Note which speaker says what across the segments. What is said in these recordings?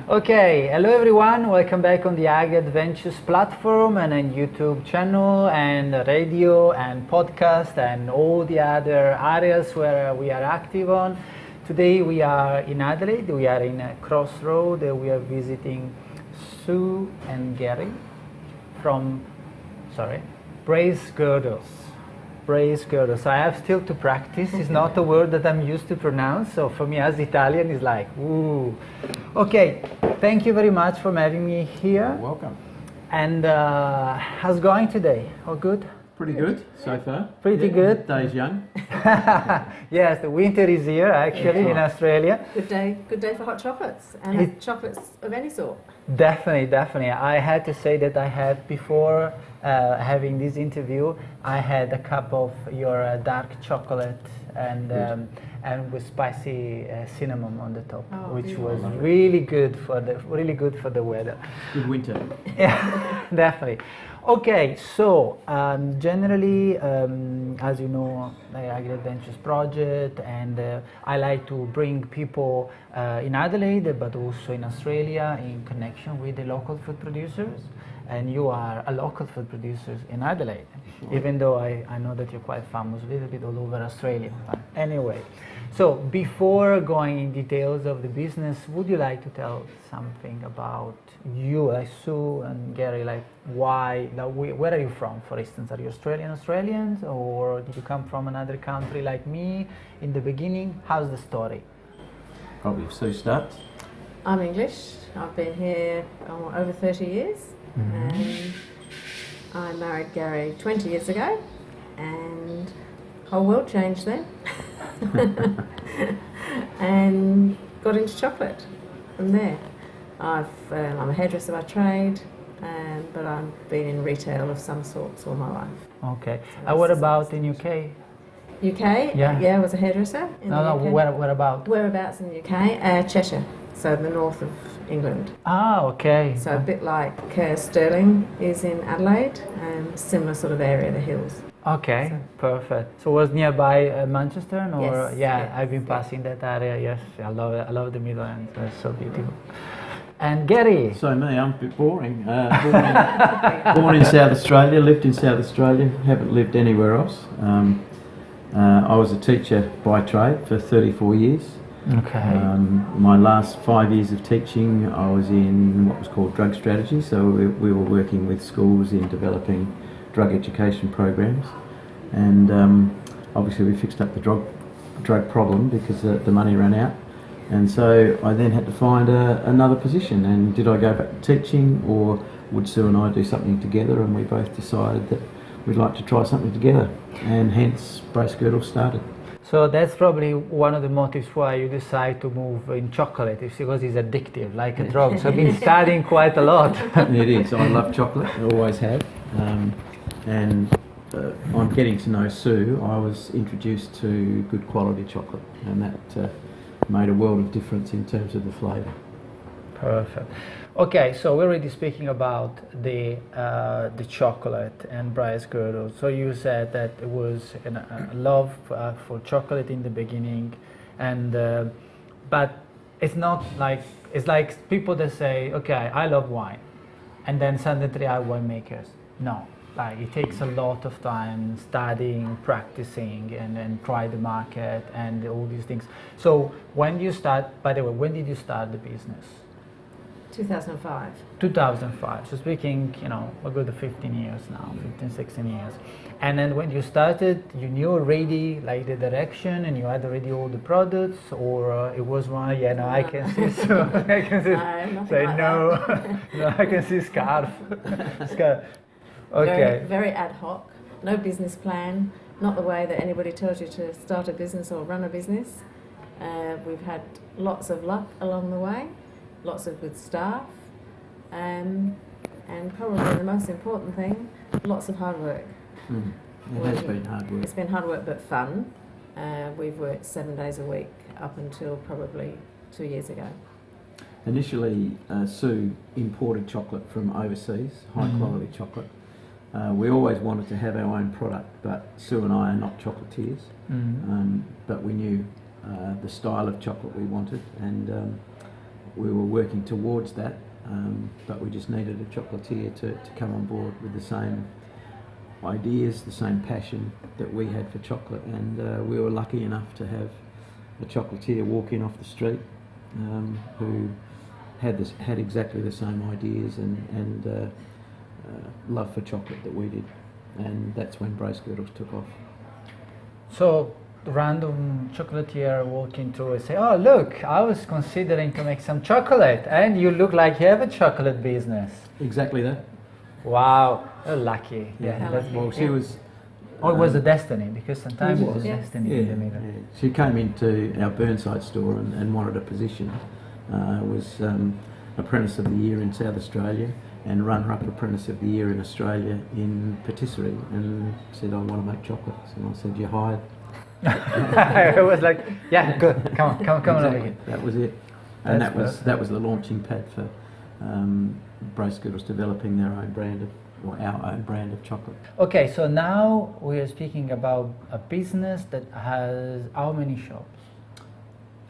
Speaker 1: Okay, hello everyone, welcome back on the AgriAdventures platform and on YouTube channel and radio and podcast and all the other areas where we are active on. Today we are in Adelaide, we are in a crossroad, we are visiting Sue and Garry from, Bracegirdles. Bracegirdles. So I have still to practice. It's not a word that I'm used to pronounce. So for me as Italian, it's like, ooh. Okay, thank you very much for having me here.
Speaker 2: You're welcome.
Speaker 1: And how's it going today? All good?
Speaker 2: Pretty good so far.
Speaker 1: Pretty good.
Speaker 2: Day's young.
Speaker 1: Yes, the winter is here actually in Australia.
Speaker 3: Good day for hot chocolates and chocolates of any sort.
Speaker 1: Definitely. I had to say that I had before having this interview, I had a cup of your dark chocolate and with spicy cinnamon on the top, which was really good for the weather.
Speaker 2: Good winter.
Speaker 1: Yeah, definitely. Okay, so generally, as you know, the AgriAdventures project, and I like to bring people in Adelaide, but also in Australia, in connection with the local food producers. And you are a local food producer in Adelaide, even though I know that you're quite famous, a little bit all over Australia. But anyway, so before going in details of the business, would you like to tell something about you, like Sue and Garry, like why, like where are you from, for instance? Are you Australians, or did you come from another country like me in the beginning? How's the story?
Speaker 2: Probably if Sue starts.
Speaker 3: I'm English. I've been here over 30 years. And I married Garry 20 years ago, and whole world changed then. And got into chocolate from there. I'm a hairdresser by trade, but I've been in retail of some sorts all my life.
Speaker 1: Okay. What about in UK?
Speaker 3: UK? Yeah, I was a hairdresser.
Speaker 1: Where about?
Speaker 3: Whereabouts in the UK? Cheshire, so the north of England.
Speaker 1: Ah, okay.
Speaker 3: So a bit like Stirling is in Adelaide, similar sort of area, the hills.
Speaker 1: Okay, perfect. So was nearby Manchester, or
Speaker 3: yes,
Speaker 1: I've been passing that area. Yes, I love it. I love the Midlands. It's so beautiful. And Garry.
Speaker 2: So me, I'm a bit boring. Born in South Australia, lived in South Australia, haven't lived anywhere else. I was a teacher by trade for 34 years.
Speaker 1: Okay.
Speaker 2: My last 5 years of teaching, I was in what was called drug strategy. So we were working with schools in developing drug education programs, and obviously we fixed up the drug problem because the money ran out. And so I then had to find another position. And did I go back to teaching, or would Sue and I do something together? And we both decided that we'd like to try something together, and hence Bracegirdle started.
Speaker 1: So that's probably one of the motives why you decide to move in chocolate, is because it's addictive, like a drug. So I've been studying quite a lot.
Speaker 2: It is. I love chocolate. I always have. And on getting to know Sue, I was introduced to good quality chocolate, and that made a world of difference in terms of the flavour.
Speaker 1: Perfect. Okay, so we're already speaking about the chocolate and Bracegirdle. So you said that it was a love for chocolate in the beginning, and but it's not like, it's like people that say, okay, I love wine, and then suddenly they are winemakers. No, like it takes a lot of time studying, practicing, and then try the market and all these things. So when you start, by the way, when did you start the business?
Speaker 3: 2005.
Speaker 1: 2005. So speaking, a good 15 years now, 15, 16 years. And then when you started, you knew already like the direction, and you had already all the products, or it was one, I can see, so I can see, say no, no, I can see scarf. Okay.
Speaker 3: Very ad hoc, no business plan, not the way that anybody tells you to start a business or run a business. We've had lots of luck along the way, lots of good staff, and probably the most important thing, lots of hard work.
Speaker 2: It has been hard work.
Speaker 3: It's been hard work but fun. We've worked 7 days a week up until probably 2 years ago.
Speaker 2: Initially, Sue imported chocolate from overseas, high quality chocolate. We always wanted to have our own product, but Sue and I are not chocolatiers, but we knew the style of chocolate we wanted, and we were working towards that, but we just needed a chocolatier to come on board with the same ideas, the same passion that we had for chocolate, and we were lucky enough to have a chocolatier walk in off the street who had exactly the same ideas and love for chocolate that we did, and that's when Bracegirdles took off.
Speaker 1: So random chocolatier walking through and say, "Oh look, I was considering to make some chocolate, and you look like you have a chocolate business."
Speaker 2: Exactly that.
Speaker 1: Wow, you're lucky. Yeah, that's
Speaker 2: Well, she was.
Speaker 1: Or was it destiny? Because sometimes
Speaker 2: It
Speaker 1: it's
Speaker 2: was.
Speaker 1: destiny in the middle.
Speaker 2: Yeah. She came into our Burnside store and wanted a position. Was Apprentice of the Year in South Australia and runner-up Apprentice of the Year in Australia in patisserie, and said, "I want to make chocolates." And I said, "You're hired."
Speaker 1: It was like, yeah, good. Come on over here.
Speaker 2: That was it, and
Speaker 1: That's
Speaker 2: that was the launching pad for Bracegirdles developing their own brand of, or our own brand of chocolate.
Speaker 1: Okay, so now we are speaking about a business that has how many shops?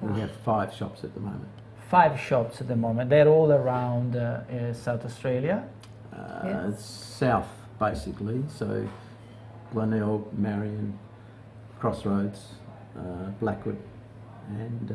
Speaker 2: We have 5 shops at the moment.
Speaker 1: 5 shops at the moment. They're all around South Australia.
Speaker 3: Yes.
Speaker 2: South, basically. So Glenelg, Marion, Crossroads, Blackwood, and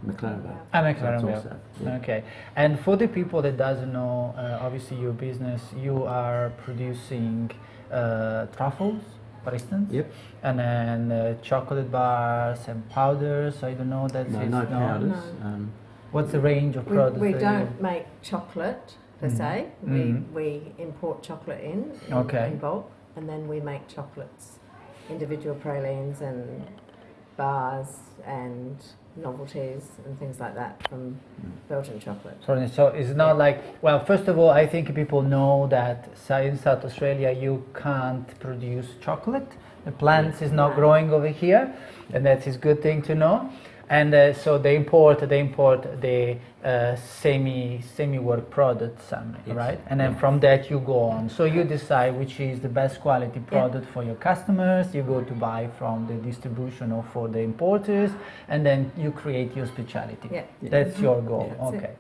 Speaker 2: McLarenville.
Speaker 1: McLaren
Speaker 2: That's
Speaker 1: Vale.
Speaker 2: also, yeah.
Speaker 1: Okay, and for the people that doesn't know, obviously your business, you are producing truffles, for instance.
Speaker 2: Yep.
Speaker 1: And then chocolate bars and powders. I don't know that.
Speaker 2: No powders.
Speaker 3: No.
Speaker 1: What's the range of products?
Speaker 3: We
Speaker 1: that
Speaker 3: don't make chocolate per se. We import chocolate in bulk, and then we make chocolates, individual pralines and bars and novelties and things like that from Belgian chocolate.
Speaker 1: So it's not like, well, first of all, I think people know that in South Australia you can't produce chocolate. The plants is not growing over here, and that is a good thing to know. And so they import the semi-work products, right? And then from that you go on. So you decide which is the best quality product for your customers. You go to buy from the distribution or for the importers, and then you create your specialty.
Speaker 3: Yeah.
Speaker 1: That's your goal.
Speaker 3: That's
Speaker 1: okay.
Speaker 3: it.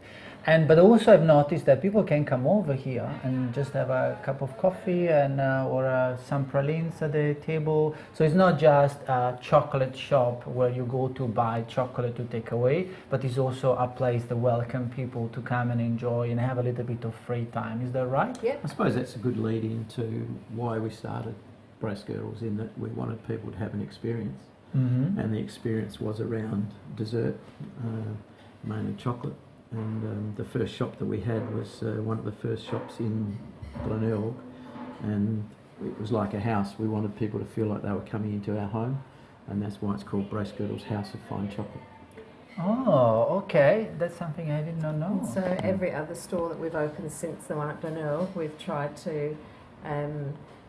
Speaker 1: But also I've noticed that people can come over here and just have a cup of coffee and or some pralines at the table. So it's not just a chocolate shop where you go to buy chocolate to take away, but it's also a place that welcome people to come and enjoy and have a little bit of free time. Is that right?
Speaker 3: Yeah.
Speaker 2: I suppose that's a good lead into why we started Bracegirdles, in that we wanted people to have an experience, and the experience was around dessert, mainly chocolate. And the first shop that we had was one of the first shops in Glenelg, and it was like a house. We wanted people to feel like they were coming into our home, and that's why it's called Bracegirdles House of Fine Chocolate.
Speaker 1: Oh, okay. That's something I did not know.
Speaker 3: So every other store that we've opened since the one at Glenelg, we've tried to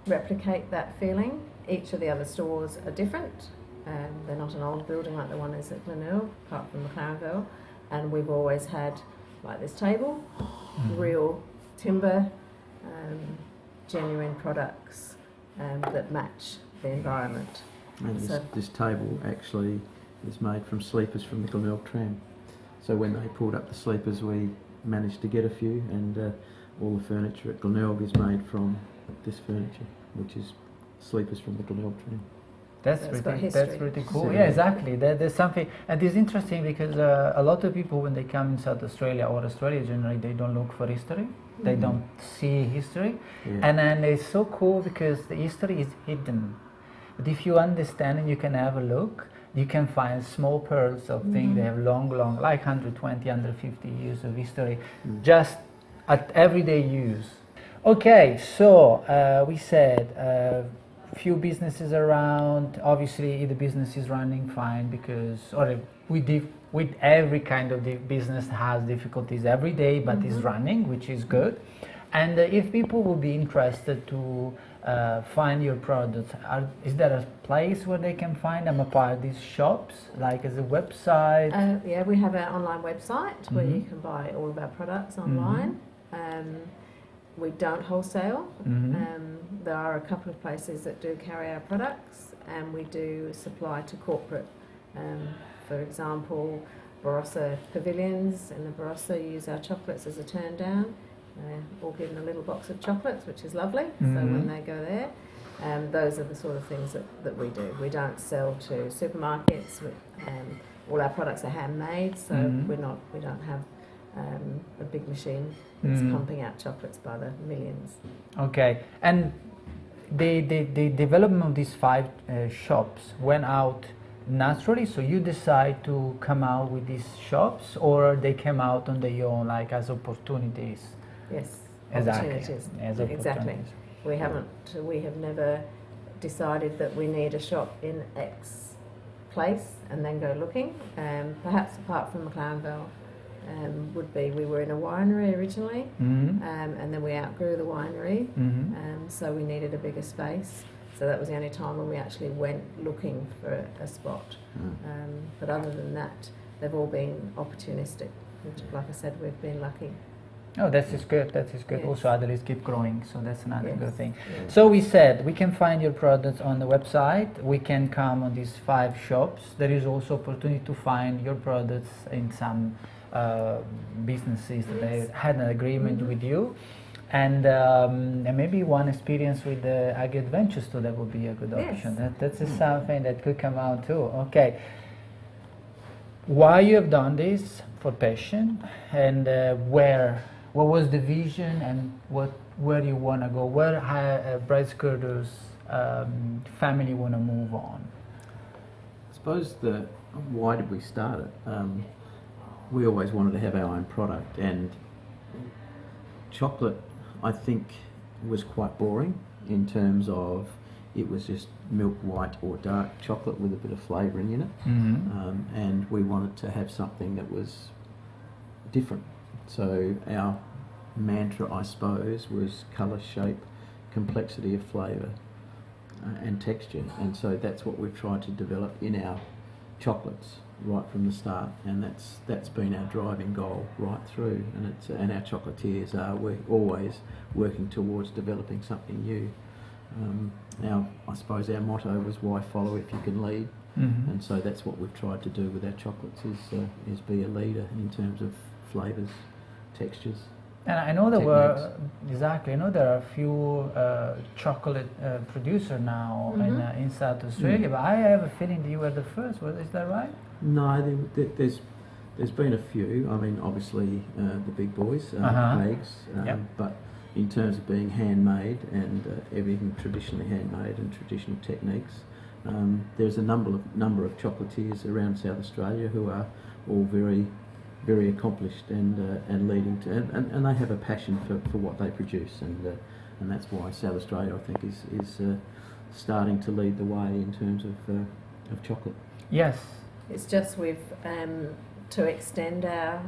Speaker 3: replicate that feeling. Each of the other stores are different. They're not an old building like the one is at Glenelg, apart from McLarenville. And we've always had, like this table, real timber, genuine products that match the environment.
Speaker 2: And this table actually is made from sleepers from the Glenelg tram. So when they pulled up the sleepers, we managed to get a few, and all the furniture at Glenelg is made from this furniture, which is sleepers from the Glenelg tram.
Speaker 1: That's pretty cool.
Speaker 2: So,
Speaker 1: yeah, exactly. There's something, and it's interesting because a lot of people, when they come in South Australia or Australia generally, they don't look for history. They don't see history, and then it's so cool because the history is hidden. But if you understand and you can have a look, you can find small pearls of things that have long, like 120, 150 years of history, just at everyday use. Okay, so we said. Few businesses around. Obviously the business is running fine because with every kind of business has difficulties every day, but is running, which is good. And if people would be interested to find your products, is there a place where they can find them apart of these shops, like as a website?
Speaker 3: Yeah, we have an online website where you can buy all of our products online. We don't wholesale. There are a couple of places that do carry our products, and we do supply to corporate. For example, Barossa pavilions. In the Barossa, you use our chocolates as a turn down. They're all given a little box of chocolates, which is lovely. So when they go there, those are the sort of things that we do. We don't sell to supermarkets. All our products are handmade, so we don't have a big machine that's pumping out chocolates by the millions.
Speaker 1: Okay, and the development of these 5 shops went out naturally, so you decide to come out with these shops, or they came out on their own, like as opportunities?
Speaker 3: Yes,
Speaker 1: Exactly.
Speaker 3: opportunities.
Speaker 1: As
Speaker 3: Exactly. We have never decided that we need a shop in X place and then go looking. Perhaps apart from McLarenville, would be we were in a winery originally, and then we outgrew the winery, so we needed a bigger space. So that was the only time when we actually went looking for a spot. But other than that, they've all been opportunistic. Which, like I said, we've been lucky.
Speaker 1: Oh, that is good. That is good.
Speaker 3: Yes.
Speaker 1: Also, Adelaide keep growing, so that's another
Speaker 3: Yes.
Speaker 1: good thing.
Speaker 3: Yes.
Speaker 1: So we said we can find your products on the website. We can come on these 5 shops. There is also opportunity to find your products in some businesses that they had an agreement with you, and maybe one experience with the AgriAdventures too. That would be a good option.
Speaker 3: Yes.
Speaker 1: That's something that could come out too. Okay. Why you have done this? For passion, and what was the vision, and where you want to go? Where Bracegirdles family want to move on?
Speaker 2: I suppose why did we start it? We always wanted to have our own product, and chocolate, I think, was quite boring in terms of it was just milk white or dark chocolate with a bit of flavouring in it, and we wanted to have something that was different. So our mantra, I suppose, was colour, shape, complexity of flavour and texture, and so that's what we've tried to develop in our chocolates right from the start, and that's been our driving goal right through, and our chocolatiers we're always working towards developing something new. I suppose our motto was why follow if you can lead, and so that's what we've tried to do with our chocolates is be a leader in terms of flavours, textures.
Speaker 1: And I know there were exactly. I know there are a few chocolate producer now in South Australia, but I have a feeling that you were the first. Is that right?
Speaker 2: No, there's been a few. I mean, obviously the big boys, Hags, but in terms of being handmade and everything traditionally handmade and traditional techniques, there's a number of chocolatiers around South Australia who are all very, very accomplished and leading to, and they have a passion for what they produce, and that's why South Australia, I think, is starting to lead the way in terms of chocolate.
Speaker 1: Yes.
Speaker 3: It's just we've to extend our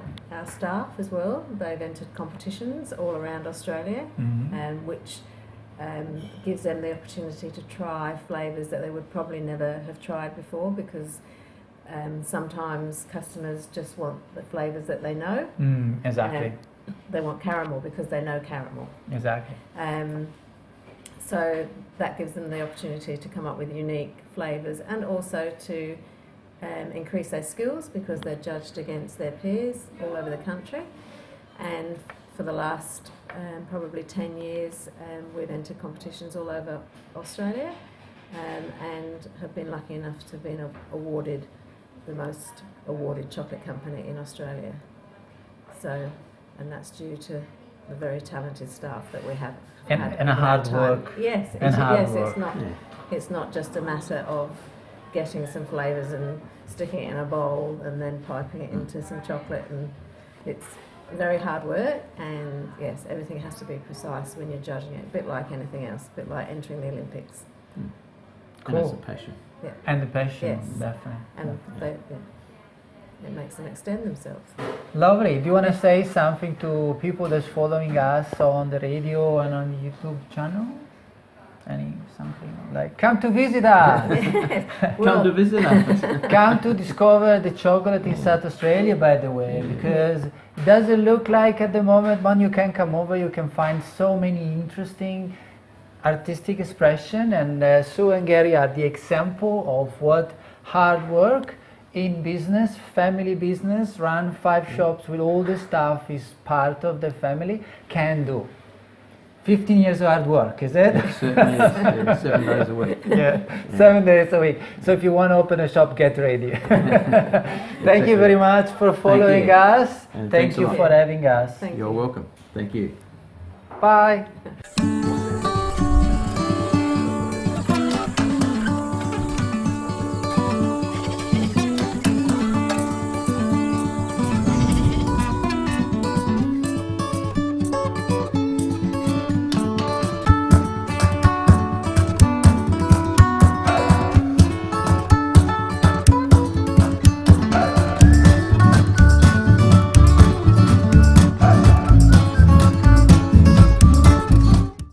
Speaker 3: staff as well. They've entered competitions all around Australia, which gives them the opportunity to try flavours that they would probably never have tried before, because sometimes customers just want the flavours that they know.
Speaker 1: Exactly.
Speaker 3: They want caramel because they know caramel.
Speaker 1: Exactly.
Speaker 3: So that gives them the opportunity to come up with unique flavours, and also to increase their skills, because they're judged against their peers all over the country. And for the last probably 10 years, we've entered competitions all over Australia, and have been lucky enough to have been awarded the most awarded chocolate company in Australia. So, and that's due to the very talented staff that we have.
Speaker 1: And a hard work.
Speaker 3: Yes, it's not just a matter of getting some flavours and sticking it in a bowl and then piping it into some chocolate, and it's very hard work, and yes, everything has to be precise when you're judging it, a bit like anything else, a bit like entering the Olympics.
Speaker 2: Cool. And it's a passion.
Speaker 3: Yeah.
Speaker 1: And the passion,
Speaker 3: Yes.
Speaker 1: definitely.
Speaker 3: And it makes them extend themselves.
Speaker 1: Lovely. Do you want to say something to people that's following us on the radio and on the YouTube channel? Something like, come to visit us.
Speaker 2: Come to visit us.
Speaker 1: Come to discover the chocolate in South Australia, by the way, because it doesn't look like at the moment when you can come over, you can find so many interesting artistic expression, and Sue and Garry are the example of what hard work in business, family business, run 5 shops with all the staff is part of the family, can do. 15 years of hard work, is it?
Speaker 2: It certainly is. Yeah, 7 days a week.
Speaker 1: Yeah, 7 days a week. So if you want to open a shop, get ready. Thank you very much for following us.
Speaker 2: And
Speaker 1: Thank
Speaker 2: thanks a
Speaker 1: you
Speaker 2: lot.
Speaker 1: for having us.
Speaker 3: Thank
Speaker 2: You're
Speaker 3: you.
Speaker 2: welcome. Thank you.
Speaker 1: Bye.